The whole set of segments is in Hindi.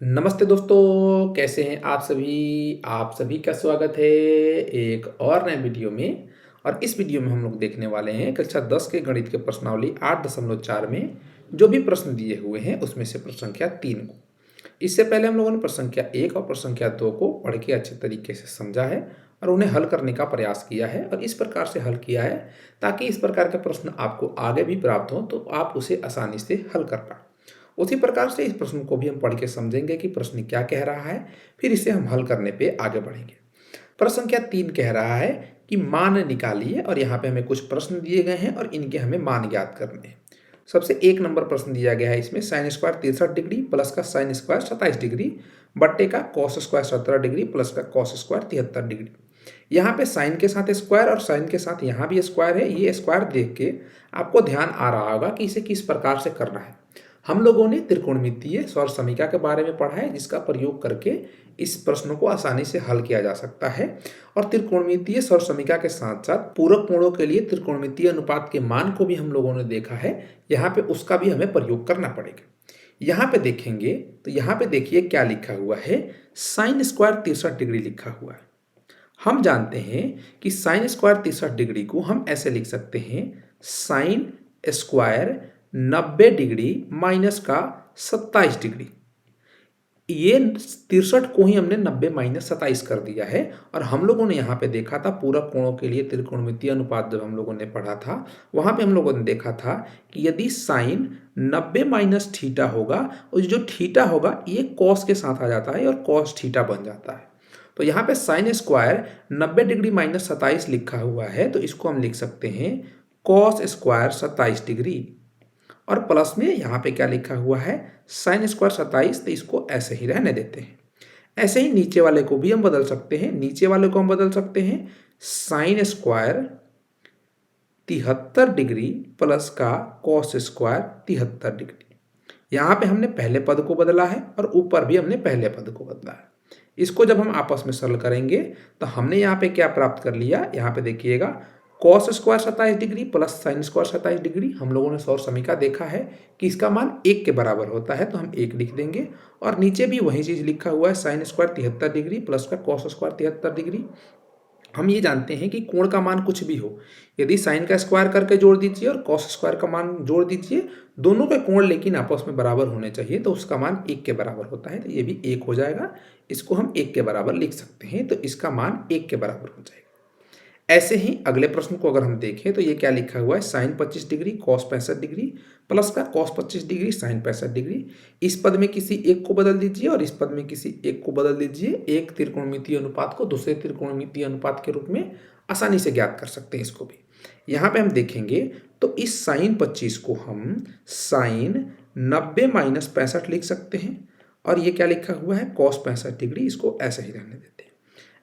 नमस्ते दोस्तों, कैसे हैं आप सभी? आप सभी का स्वागत है एक और नए वीडियो में। और इस वीडियो में हम लोग देखने वाले हैं कक्षा 10 के गणित के प्रश्नावली 8.4 में जो भी प्रश्न दिए हुए हैं उसमें से प्रश्न संख्या 3 को। इससे पहले हम लोगों ने प्रश्न संख्या 1 और प्रश्न संख्या 2 को पढ़ के अच्छे तरीके से समझा है और उन्हें हल करने का प्रयास किया है और इस प्रकार से हल किया है ताकि इस प्रकार के प्रश्न आपको आगे भी प्राप्त हो तो आप उसे आसानी से हल कर पाएँ। उसी प्रकार से इस प्रश्न को भी हम पढ़ के समझेंगे कि प्रश्न क्या कह रहा है, फिर इसे हम हल करने पे आगे बढ़ेंगे। प्रश्न संख्या 3 कह रहा है कि मान निकालिए और यहाँ पे हमें कुछ प्रश्न दिए गए हैं और इनके हमें मान ज्ञात करने हैं। सबसे 1 नंबर प्रश्न दिया गया है, इसमें साइन स्क्वायर 63 डिग्री प्लस का साइन स्क्वायर 27 डिग्री बट्टे का कॉस स्क्वायर 17 डिग्री प्लस का कॉस स्क्वायर 73 डिग्री। यहाँ पे साइन के साथ स्क्वायर और साइन के साथ यहाँ भी स्क्वायर है। ये स्क्वायर देख के आपको ध्यान आ रहा होगा कि इसे किस प्रकार से करना है। हम लोगों ने त्रिकोणमितीय सौर समीकरण के बारे में पढ़ा है जिसका प्रयोग करके इस प्रश्न को आसानी से हल किया जा सकता है। और त्रिकोणमितीय सौर समीकरण के साथ साथ पूरक कोणों के लिए त्रिकोणमितीय अनुपात के मान को भी हम लोगों ने देखा है। यहाँ पे उसका भी हमें प्रयोग करना पड़ेगा। यहाँ पे देखेंगे तो यहाँ पे देखिए क्या लिखा हुआ है, साइन स्क्वायर 63 डिग्री लिखा हुआ है। हम जानते हैं कि साइन स्क्वायर 63 डिग्री को हम ऐसे लिख सकते हैं, साइन स्क्वायर 90 डिग्री माइनस का 27 डिग्री। ये 63 को ही हमने 90 माइनस 27 कर दिया है। और हम लोगों ने यहाँ पे देखा था पूरक कोणों के लिए त्रिकोणमितीय अनुपात जब हम लोगों ने पढ़ा था, वहाँ पे हम लोगों ने देखा था कि यदि साइन 90 माइनस थीटा होगा और जो थीटा होगा ये कॉस के साथ आ जाता है और कॉस थीटा बन जाता है। तो यहाँ पे साइन स्क्वायर 90 डिग्री माइनस 27 लिखा हुआ है, तो इसको हम लिख सकते हैं कॉस स्क्वायर 27 डिग्री। और प्लस में यहाँ पे क्या लिखा हुआ है, साइन स्क्वायर 27, तो इसको ऐसे ही रहने देते हैं। ऐसे ही नीचे वाले को भी हम बदल सकते हैं। नीचे वाले को हम बदल सकते हैं साइन स्क्वायर 73 डिग्री प्लस का कॉस स्क्वायर 73 डिग्री। यहाँ पे हमने पहले पद को बदला है और ऊपर भी हमने पहले पद को बदला है। इसको जब हम आपस में सरल करेंगे तो हमने यहाँ पे क्या प्राप्त कर लिया, यहाँ पे देखिएगा cos square 27 degree plus sine square 27 degree. हम लोगों ने सौर समीकरण देखा है कि इसका मान 1 के बराबर होता है, तो हम 1 लिख देंगे। और नीचे भी वही चीज़ लिखा हुआ है, साइन स्क्वायर 73 डिग्री प्लस का कॉस स्क्वायर 73 डिग्री। हम ये जानते हैं कि कोण का मान कुछ भी हो, यदि साइन का स्क्वायर करके जोड़ दीजिए और कॉस स्क्वायर का मान जोड़ दीजिए, दोनों के कोण लेकिन आपस में बराबर होने चाहिए, तो उसका मान 1 के बराबर होता है। तो ये भी 1 हो जाएगा, इसको हम 1 के बराबर लिख सकते हैं, तो इसका मान 1 के बराबर हो जाएगा। ऐसे ही अगले प्रश्न को अगर हम देखें तो ये क्या लिखा हुआ है, sine 25 degree cos 65 degree plus का कॉस 25 डिग्री साइन 65 डिग्री। इस पद में किसी एक को बदल दीजिए और इस पद में किसी एक को बदल दीजिए। एक त्रिकोणमितीय अनुपात को दूसरे त्रिकोणमितीय अनुपात के रूप में आसानी से ज्ञात कर सकते हैं इसको भी। यहाँ पे हम देखेंगे तो इस साइन 25 को हम साइन 90 माइनस 65 लिख सकते हैं और ये क्या लिखा हुआ है, कॉस 65 डिग्री। इसको ऐसे ही रहने देते हैं।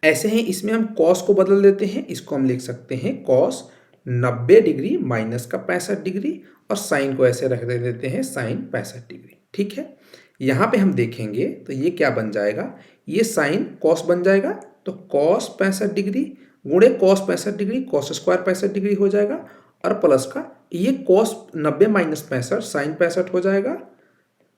ऐसे ही इसमें हम कॉस को बदल देते हैं, इसको हम लिख सकते हैं कॉस 90 डिग्री माइनस का 65 डिग्री और साइन को ऐसे रख देते हैं साइन 65 डिग्री। ठीक है, यहाँ पे हम देखेंगे तो ये क्या बन जाएगा, ये साइन कॉस बन जाएगा, तो कॉस 65 डिग्री गुणे cos 65 degree cos square 65 degree हो जाएगा और प्लस का ये कॉस 90 माइनस 65 साइन 65 हो जाएगा।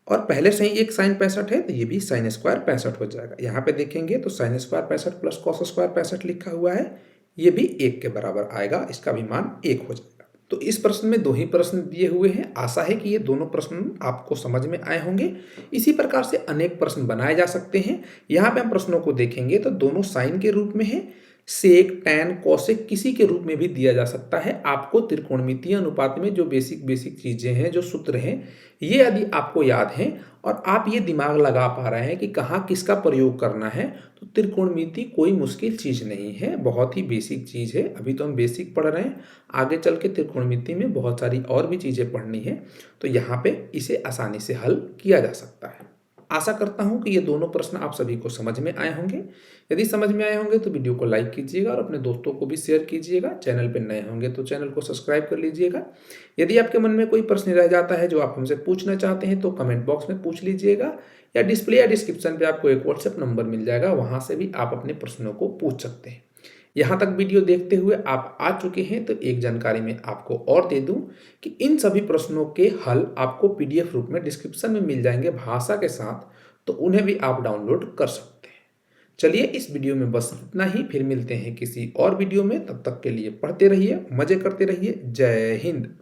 और पहले से ही एक साइन 65 है तो ये भी साइन स्क्वायर 65 हो जाएगा। यहाँ पे देखेंगे तो sine square 65 plus cos square 65 लिखा हुआ है, ये भी 1 के बराबर आएगा, इसका भी मान 1 हो जाएगा। तो इस प्रश्न में 2 ही प्रश्न दिए हुए हैं। आशा है कि ये दोनों प्रश्न आपको समझ में आए होंगे। इसी प्रकार से अनेक प्रश्न बनाए जा सकते हैं। यहाँ पे हम प्रश्नों को देखेंगे तो दोनों साइन के रूप में है, सेक टैन कॉसेक किसी के रूप में भी दिया जा सकता है। आपको त्रिकोणमितीय अनुपात में जो बेसिक चीजें हैं, जो सूत्र हैं, ये यदि आपको याद हैं और आप ये दिमाग लगा पा रहे हैं कि कहाँ किसका प्रयोग करना है, तो त्रिकोणमिति कोई मुश्किल चीज़ नहीं है, बहुत ही बेसिक चीज़ है। अभी तो हम बेसिक पढ़ रहे हैं, आगे चल के त्रिकोणमिति में बहुत सारी और भी चीज़ें पढ़नी है, तो यहाँ पे इसे आसानी से हल किया जा सकता है। आशा करता हूँ कि ये दोनों प्रश्न आप सभी को समझ में आए होंगे। यदि समझ में आए होंगे तो वीडियो को लाइक कीजिएगा और अपने दोस्तों को भी शेयर कीजिएगा। चैनल पर नए होंगे तो चैनल को सब्सक्राइब कर लीजिएगा। यदि आपके मन में कोई प्रश्न रह जाता है जो आप हमसे पूछना चाहते हैं तो कमेंट बॉक्स में पूछ लीजिएगा, या डिस्प्ले या डिस्क्रिप्शन पे आपको एक व्हाट्सएप नंबर मिल जाएगा, वहाँ से भी आप अपने प्रश्नों को पूछ सकते हैं। यहाँ तक वीडियो देखते हुए आप आ चुके हैं तो एक जानकारी मैं आपको और दे दूं कि इन सभी प्रश्नों के हल आपको PDF रूप में डिस्क्रिप्शन में मिल जाएंगे भाषा के साथ। तो उन्हें भी आप डाउनलोड कर सकते हैं। चलिए इस वीडियो में बस इतना ही, फिर मिलते हैं किसी और वीडियो में। तब तक के लिए पढ़ते रहिए, मजे करते रहिए। जय हिंद।